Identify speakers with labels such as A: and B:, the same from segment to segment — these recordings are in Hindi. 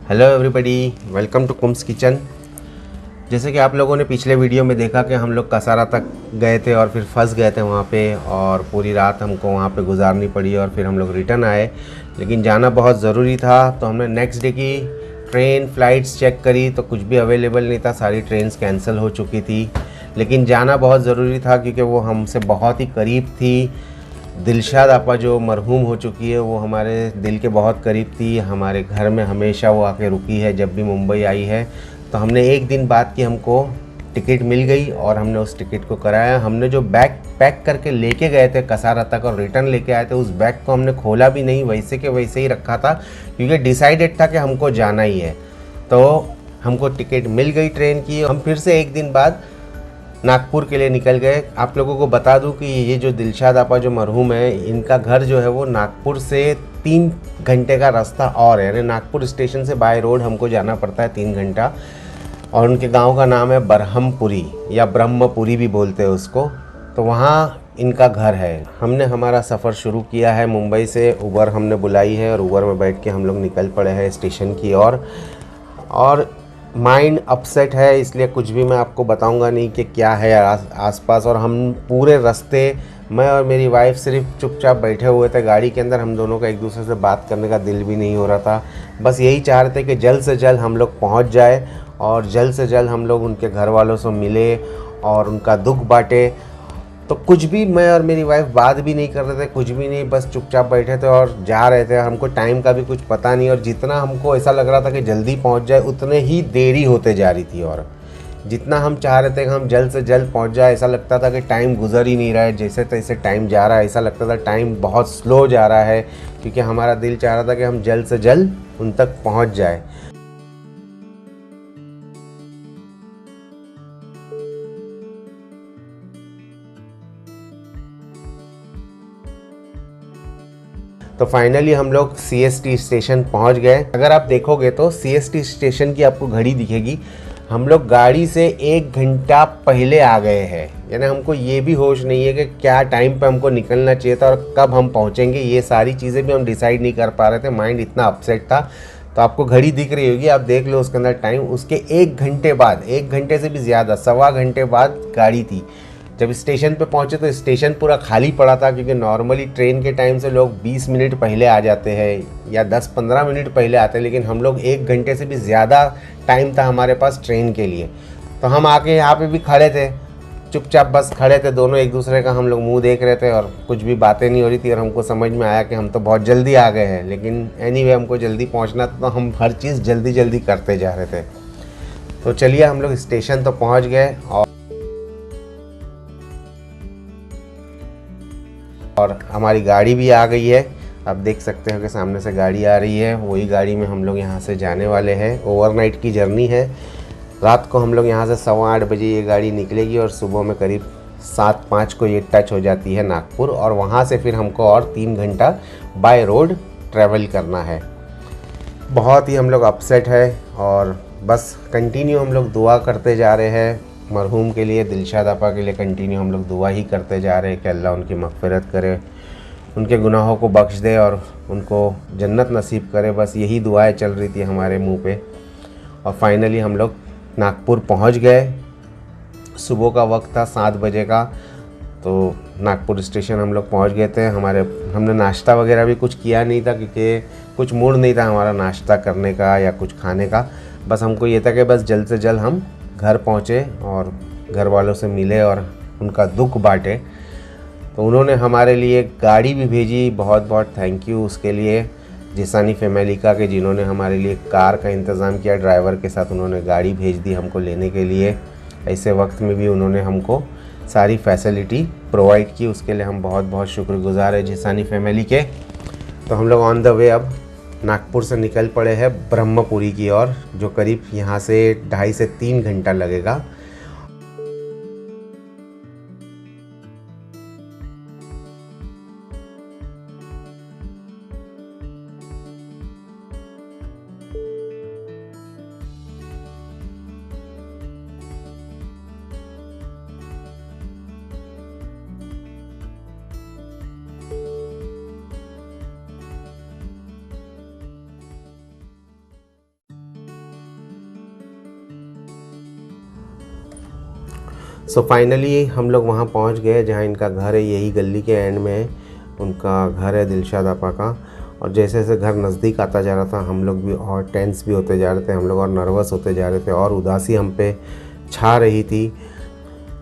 A: हेलो एवरीबॉडी, वेलकम टू कुम्स किचन। जैसे कि आप लोगों ने पिछले वीडियो में देखा कि हम लोग कसारा तक गए थे और फिर फंस गए थे वहाँ पे, और पूरी रात हमको वहाँ पे गुजारनी पड़ी और फिर हम लोग रिटर्न आए। लेकिन जाना बहुत ज़रूरी था, तो हमने नेक्स्ट डे की ट्रेन फ़्लाइट्स चेक करी तो कुछ भी अवेलेबल नहीं था, सारी ट्रेन्स कैंसिल हो चुकी थी। लेकिन जाना बहुत ज़रूरी था क्योंकि वो हमसे बहुत ही करीब थी। दिलशाद आपा जो मरहूम हो चुकी है, वो हमारे दिल के बहुत करीब थी। हमारे घर में हमेशा वो आके रुकी है जब भी मुंबई आई है। तो हमने एक दिन बाद की हमको टिकट मिल गई और हमने उस टिकट को कराया। हमने जो बैग पैक करके लेके गए थे कसारा तक और रिटर्न लेके आए थे, उस बैग को हमने खोला भी नहीं, वैसे के वैसे ही रखा था क्योंकि डिसाइडेड था कि हमको जाना ही है। तो हमको टिकट मिल गई ट्रेन की। हम फिर से एक दिन बाद नागपुर के लिए निकल गए। आप लोगों को बता दूं कि ये जो दिलशाद आपा जो मरहूम है, इनका घर जो है वो नागपुर से 3 घंटे का रास्ता और है, यानी नागपुर स्टेशन से बाय रोड हमको जाना पड़ता है 3 घंटा। और उनके गांव का नाम है बरहमपुरी या ब्रह्मपुरी भी बोलते हैं उसको। तो वहाँ इनका घर है। हमने हमारा सफ़र शुरू किया है मुंबई से। उबर हमने बुलाई है और उबर में बैठ के हम लोग निकल पड़े हैं स्टेशन की ओर। और माइंड अपसेट है, इसलिए कुछ भी मैं आपको बताऊंगा नहीं कि क्या है आसपास। और हम पूरे रास्ते, मैं और मेरी वाइफ सिर्फ चुपचाप बैठे हुए थे गाड़ी के अंदर। हम दोनों का एक दूसरे से बात करने का दिल भी नहीं हो रहा था। बस यही चाह रहे थे कि जल्द से जल्द हम लोग पहुंच जाए और जल्द से जल्द हम लोग उनके घर वालों से मिले और उनका दुख बांटे। तो कुछ भी मैं और मेरी वाइफ बात भी नहीं कर रहे थे, कुछ भी नहीं, बस चुपचाप बैठे थे और जा रहे थे। हमको टाइम का भी कुछ पता नहीं, और जितना हमको ऐसा लग रहा था कि जल्दी पहुंच जाए, उतने ही देरी होते जा रही थी। और जितना हम चाह रहे थे कि हम जल्द से जल्द पहुंच जाए, ऐसा लगता था कि टाइम गुजर ही नहीं रहा है, जैसे तैसे टाइम जा रहा है। ऐसा लगता था टाइम बहुत स्लो जा रहा है, क्योंकि हमारा दिल चाह रहा था कि हम जल्द से जल्द उन तक पहुँच जाए। तो फाइनली हम लोग CST स्टेशन पहुंच गए। अगर आप देखोगे तो CST स्टेशन की आपको घड़ी दिखेगी। हम लोग गाड़ी से 1 घंटा पहले आ गए हैं, यानी हमको ये भी होश नहीं है कि क्या टाइम पे हमको निकलना चाहिए था और कब हम पहुंचेंगे। ये सारी चीज़ें भी हम डिसाइड नहीं कर पा रहे थे, माइंड इतना अपसेट था। तो आपको घड़ी दिख रही होगी, आप देख लो उसके अंदर टाइम। उसके 1 घंटे बाद, 1 घंटे से भी ज़्यादा, 1.25 घंटे बाद गाड़ी थी। जब स्टेशन पे पहुंचे तो स्टेशन पूरा खाली पड़ा था, क्योंकि नॉर्मली ट्रेन के टाइम से लोग 20 मिनट पहले आ जाते हैं या 10-15 मिनट पहले आते हैं, लेकिन हम लोग 1 घंटे से भी ज़्यादा टाइम था हमारे पास ट्रेन के लिए। तो हम आके यहाँ पे भी खड़े थे, चुपचाप बस खड़े थे दोनों, एक दूसरे का हम लोग मुंह देख रहे थे और कुछ भी बातें नहीं हो रही थी। और हमको समझ में आया कि हम तो बहुत जल्दी आ गए हैं, लेकिन एनीवे हमको जल्दी पहुँचना था, तो हम हर चीज़ जल्दी जल्दी करते जा रहे थे। तो चलिए हम लोग स्टेशन तो पहुँच गए और हमारी गाड़ी भी आ गई है। आप देख सकते हो कि सामने से गाड़ी आ रही है, वही गाड़ी में हम लोग यहाँ से जाने वाले हैं। ओवरनाइट की जर्नी है। रात को हम लोग यहाँ से 8:15 बजे ये गाड़ी निकलेगी और सुबह में करीब 7:05 को ये टच हो जाती है नागपुर। और वहाँ से फिर हमको और 3 घंटा बाय रोड ट्रैवल करना है। बहुत ही हम लोग अपसेट है और बस कंटिन्यू हम लोग दुआ करते जा रहे हैं मरहूम के लिए, दिलशाद आपा के लिए। कंटिन्यू हम लोग दुआ ही करते जा रहे हैं कि अल्लाह उनकी मग़फ़िरत करे, उनके गुनाहों को बख्श दे और उनको जन्नत नसीब करे। बस यही दुआएं चल रही थी हमारे मुंह पे। और फाइनली हम लोग नागपुर पहुंच गए। सुबह का वक्त था 7 बजे का। तो नागपुर स्टेशन हम लोग पहुंच गए थे। हमने नाश्ता वगैरह भी कुछ किया नहीं था, क्योंकि कुछ मूड नहीं था हमारा नाश्ता करने का या कुछ खाने का। बस हमको ये था कि बस जल्द से जल्द हम घर पहुँचे और घर वालों से मिले और उनका दुख बांटे। तो उन्होंने हमारे लिए गाड़ी भी भेजी, बहुत बहुत थैंक यू उसके लिए जिसानी फैमिली का, कि जिन्होंने हमारे लिए कार का इंतज़ाम किया। ड्राइवर के साथ उन्होंने गाड़ी भेज दी हमको लेने के लिए। ऐसे वक्त में भी उन्होंने हमको सारी फैसिलिटी प्रोवाइड की, उसके लिए हम बहुत बहुत शुक्रगुजार हैं जिसानी फैमिली के। तो हम लोग ऑन द वे अब नागपुर से निकल पड़े हैं ब्रह्मपुरी की ओर, जो करीब यहाँ से 2.5 से 3 घंटा लगेगा। सो फाइनली हम लोग वहाँ पहुँच गए जहाँ इनका घर है, यही गली के एंड में है उनका घर है दिलशाद आपा का। और जैसे जैसे घर नज़दीक आता जा रहा था हम लोग भी और टेंस भी होते जा रहे थे, हम लोग और नर्वस होते जा रहे थे और उदासी हम पे छा रही थी।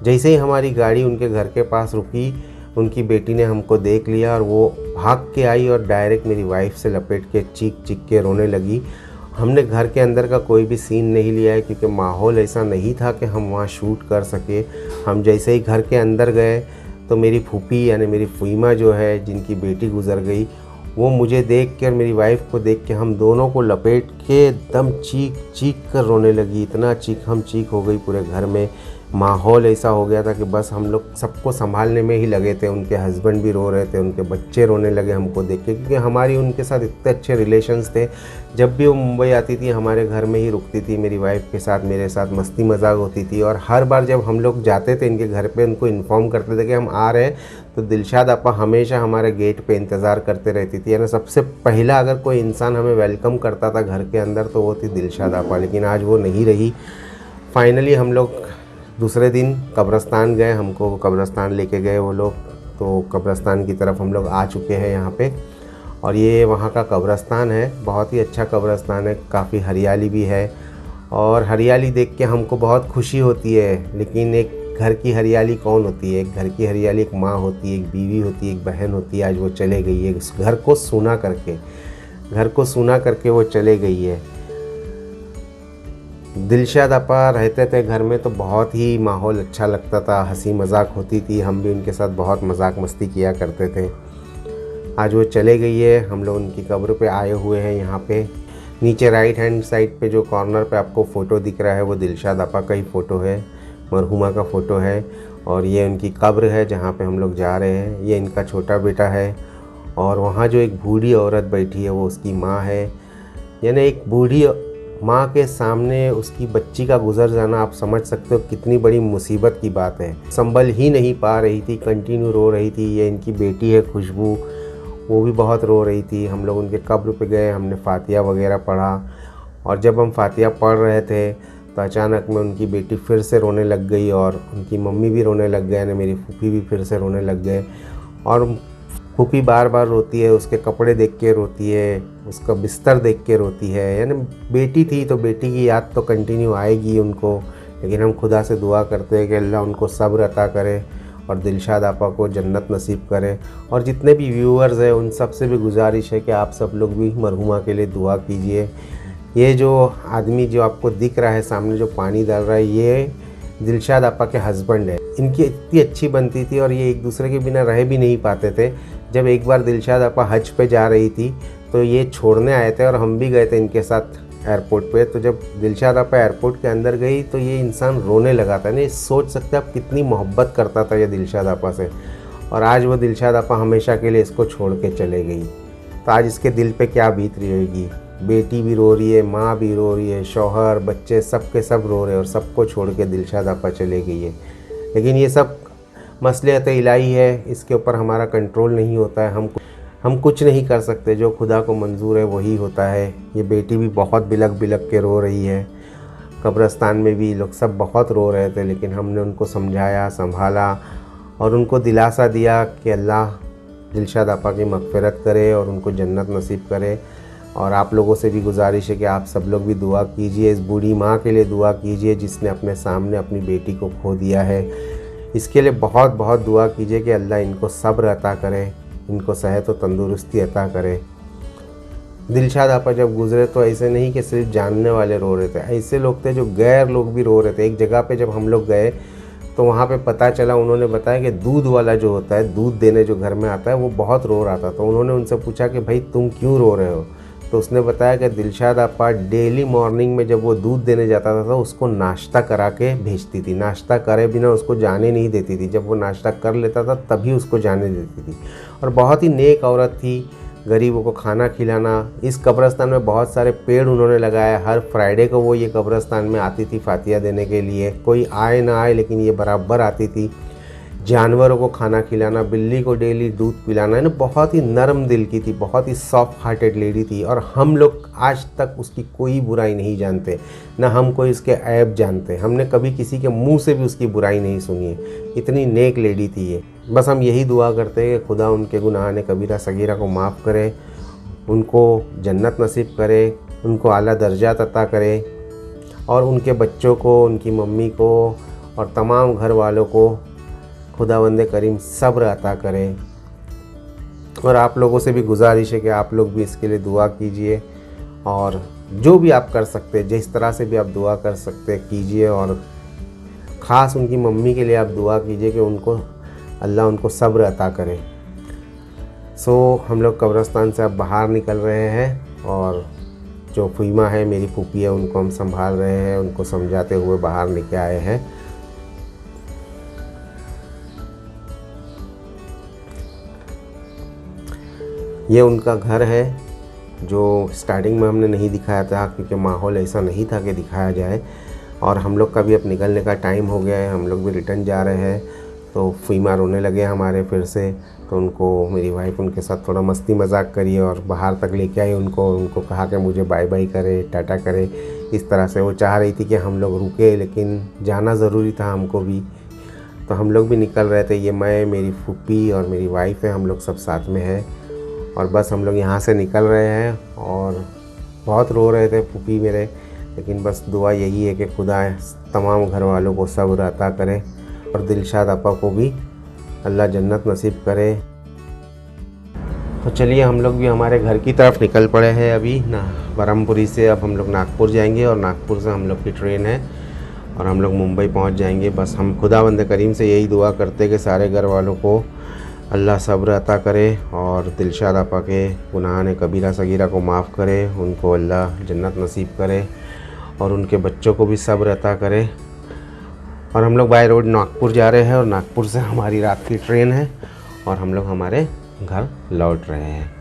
A: जैसे ही हमारी गाड़ी उनके घर के पास रुकी, उनकी बेटी ने हमको देख लिया और वो भाग के आई और डायरेक्ट मेरी वाइफ से लपेट के चीख चीख के रोने लगी। हमने घर के अंदर का कोई भी सीन नहीं लिया है क्योंकि माहौल ऐसा नहीं था कि हम वहाँ शूट कर सके। हम जैसे ही घर के अंदर गए तो मेरी फूफी यानी मेरी फुईमा जो है जिनकी बेटी गुज़र गई, वो मुझे देख के और मेरी वाइफ को देख के हम दोनों को लपेट के एकदम चीख चीख कर रोने लगी। इतना चीख हो गई पूरे घर में। माहौल ऐसा हो गया था कि बस हम लोग सबको संभालने में ही लगे थे। उनके हस्बैंड भी रो रहे थे, उनके बच्चे रोने लगे हमको देख के, क्योंकि हमारी उनके साथ इतने अच्छे रिलेशंस थे। जब भी वो मुंबई आती थी हमारे घर में ही रुकती थी, मेरी वाइफ के साथ मेरे साथ मस्ती मजाक होती थी। और हर बार जब हम लोग जाते थे इनके घर पे उनको इन्फॉर्म करते थे कि हम आ रहे हैं, तो दिलशाद आपा हमेशा हमारे गेट पे इंतज़ार करते रहती थी। यानी सबसे पहला अगर कोई इंसान हमें वेलकम करता था घर के अंदर तो वो थी दिलशाद आपा, लेकिन आज वो नहीं रही। फाइनली हम लोग दूसरे दिन कब्रिस्तान गए, हमको कब्रिस्तान लेके गए वो लोग। तो कब्रिस्तान की तरफ हम लोग आ चुके हैं यहाँ पे, और ये वहाँ का कब्रिस्तान है। बहुत ही अच्छा कब्रिस्तान है, काफ़ी हरियाली भी है और हरियाली देख के हमको बहुत खुशी होती है। लेकिन एक घर की हरियाली कौन होती है? एक घर की हरियाली एक माँ होती है, एक बीवी होती है, एक बहन होती है। आज वो चले गई है घर को सूना करके वो चले गई है। दिलशाद आपा रहते थे घर में तो बहुत ही माहौल अच्छा लगता था, हंसी मजाक होती थी, हम भी उनके साथ बहुत मजाक मस्ती किया करते थे। आज वो चले गई है, हम लोग उनकी कब्र पे आए हुए हैं। यहाँ पे नीचे राइट हैंड साइड पे जो कॉर्नर पे आपको फ़ोटो दिख रहा है वो दिलशाद आपा का ही फ़ोटो है, मरहुमा का फ़ोटो है। और ये उनकी कब्र है जहाँ पे हम लोग जा रहे हैं। ये इनका छोटा बेटा है और वहाँ जो एक बूढ़ी औरत बैठी है वो उसकी माँ है। यानी एक बूढ़ी माँ के सामने उसकी बच्ची का गुजर जाना आप समझ सकते हो कितनी बड़ी मुसीबत की बात है। संभल ही नहीं पा रही थी, कंटिन्यू रो रही थी। ये इनकी बेटी है खुशबू, वो भी बहुत रो रही थी। हम लोग उनके कब्र पे गए, हमने फातिया वगैरह पढ़ा और जब हम फातिया पढ़ रहे थे तो अचानक में उनकी बेटी फिर से रोने लग गई और उनकी मम्मी भी रोने लग गए, यानी मेरी फूफी भी फिर से रोने लग गए। और फूफी बार बार रोती है, उसके कपड़े देख के रोती है, उसका बिस्तर देख के रोती है। यानी बेटी थी तो बेटी की याद तो कंटिन्यू आएगी उनको, लेकिन हम खुदा से दुआ करते हैं कि अल्लाह उनको सब्र अता करे और दिलशाद आपा को जन्नत नसीब करे। और जितने भी व्यूअर्स हैं उन सब से भी गुजारिश है कि आप सब लोग भी मरहुमा के लिए दुआ कीजिए। ये जो आदमी जो आपको दिख रहा है सामने जो पानी डाल रहा है, ये दिलशाद आपा के हस्बैंड है। इनकी इतनी अच्छी बनती थी और ये एक दूसरे के बिना रह भी नहीं पाते थे। जब एक बार दिलशाद आपा हज पे जा रही थी तो ये छोड़ने आए थे और हम भी गए थे इनके साथ एयरपोर्ट पे। तो जब दिलशाद आपा एयरपोर्ट के अंदर गई तो ये इंसान रोने लगा था। नहीं सोच सकते आप कितनी मोहब्बत करता था ये दिलशाद आपा से, और आज वो दिलशाद आपा हमेशा के लिए इसको छोड़ के चले गई। तो आज इसके दिल पे क्या बीत रही होगी। बेटी भी रो रही है, माँ भी रो रही है, शौहर बच्चे सब के सब रो रहे हैं और सबको छोड़ के दिलशाद आपा चले गई है। लेकिन ये सब मसलियत इलाही है, इसके ऊपर हमारा कंट्रोल नहीं होता है। हम कुछ नहीं कर सकते, जो खुदा को मंजूर है वही होता है। ये बेटी भी बहुत बिलक बिलक के रो रही है, कब्रिस्तान में भी लोग सब बहुत रो रहे थे, लेकिन हमने उनको समझाया, संभाला और उनको दिलासा दिया कि अल्लाह दिलशाद आपा की मग़फ़िरत करे और उनको जन्नत नसीब करे। और आप लोगों से भी गुजारिश है कि आप सब लोग भी दुआ कीजिए, इस बूढ़ी माँ के लिए दुआ कीजिए जिसने अपने सामने अपनी बेटी को खो दिया है। इसके लिए बहुत बहुत दुआ कीजिए कि अल्लाह इनको सब्र अता करे, इनको सेहत व तंदुरुस्ती अता करे। दिलशाद आपा जब गुज़रे तो ऐसे नहीं कि सिर्फ जानने वाले रो रहे थे, ऐसे लोग थे जो गैर लोग भी रो रहे थे। एक जगह पे जब हम लोग गए तो वहाँ पे पता चला, उन्होंने बताया कि दूध वाला जो होता है, दूध देने जो घर में आता है, वो बहुत रो रहा था। तो उन्होंने उनसे पूछा कि भाई तुम क्यों रो रहे हो? तो उसने बताया कि दिलशाद आपा डेली मॉर्निंग में जब वो दूध देने जाता था तो उसको नाश्ता करा के भेजती थी, नाश्ता करे बिना उसको जाने नहीं देती थी। जब वो नाश्ता कर लेता था तभी उसको जाने देती थी। और बहुत ही नेक औरत थी, गरीबों को खाना खिलाना। इस कब्रिस्तान में बहुत सारे पेड़ उन्होंने लगाए। हर फ्राइडे को वो ये कब्रिस्तान में आती थी फातिया देने के लिए। कोई आए ना आए लेकिन ये बराबर आती थी। जानवरों को खाना खिलाना, बिल्ली को डेली दूध पिलाना, है ना। बहुत ही नरम दिल की थी, बहुत ही सॉफ्ट हार्टेड लेडी थी और हम लोग आज तक उसकी कोई बुराई नहीं जानते, ना हम कोई इसके ऐब जानते। हमने कभी किसी के मुंह से भी उसकी बुराई नहीं सुनी है। इतनी नेक लेडी थी ये। बस हम यही दुआ करते हैं कि खुदा उनके गुनाह ने कबीरा सगीरा को माफ़ करे, उनको जन्नत नसीब करे, उनको आला दर्जा अता करे और उनके बच्चों को, उनकी मम्मी को और तमाम घर वालों को खुदावंद करीम सब्र अता करे। और आप लोगों से भी गुजारिश है कि आप लोग भी इसके लिए दुआ कीजिए और जो भी आप कर सकते हैं, जिस तरह से भी आप दुआ कर सकते हैं कीजिए। और ख़ास उनकी मम्मी के लिए आप दुआ कीजिए कि उनको अल्लाह उनको सब्र अता करे। हम लोग कब्रिस्तान से अब बाहर निकल रहे हैं और जो फुईमा है, मेरी फूफी है, उनको हम संभाल रहे हैं, उनको समझाते हुए बाहर लेके आए हैं। ये उनका घर है जो स्टार्टिंग में हमने नहीं दिखाया था क्योंकि माहौल ऐसा नहीं था कि दिखाया जाए। और हम लोग का भी अब निकलने का टाइम हो गया है, हम लोग भी रिटर्न जा रहे हैं। तो फुईमा रोने लगे हमारे फिर से, तो उनको मेरी वाइफ उनके साथ थोड़ा मस्ती मजाक करी और बाहर तक लेके आई उनको कहा कि मुझे बाय बाय करे, टाटा करे। इस तरह से वो चाह रही थी कि हम लोग रुके, लेकिन जाना ज़रूरी था हमको भी। तो हम लोग भी निकल रहे थे। ये मैं, मेरी फूफी और मेरी वाइफ है, हम लोग सब साथ में हैं और बस हम लोग यहाँ से निकल रहे हैं। और बहुत रो रहे थे फूफी मेरे, लेकिन बस दुआ यही है कि खुदा तमाम घर वालों को सब्र अता करे और दिलशाद आपा को भी अल्लाह जन्नत नसीब करे। तो चलिए हम लोग भी हमारे घर की तरफ निकल पड़े हैं अभी ना। ब्रह्मपुरी से अब हम लोग नागपुर जाएंगे और नागपुर से हम लोग की ट्रेन है और हम लोग मुंबई पहुंच जाएंगे। बस हम खुदावंद करीम से यही दुआ करते कि सारे घर वालों को अल्लाह सब्र अता करे और दिलशाद आपा के गुनाह ने कबीरा सगीरा को माफ़ करे, उनको अल्लाह जन्नत नसीब करे और उनके बच्चों को भी सब्र अता करे। और हम लोग बाय रोड नागपुर जा रहे हैं और नागपुर से हमारी रात की ट्रेन है और हम लोग हमारे घर लौट रहे हैं।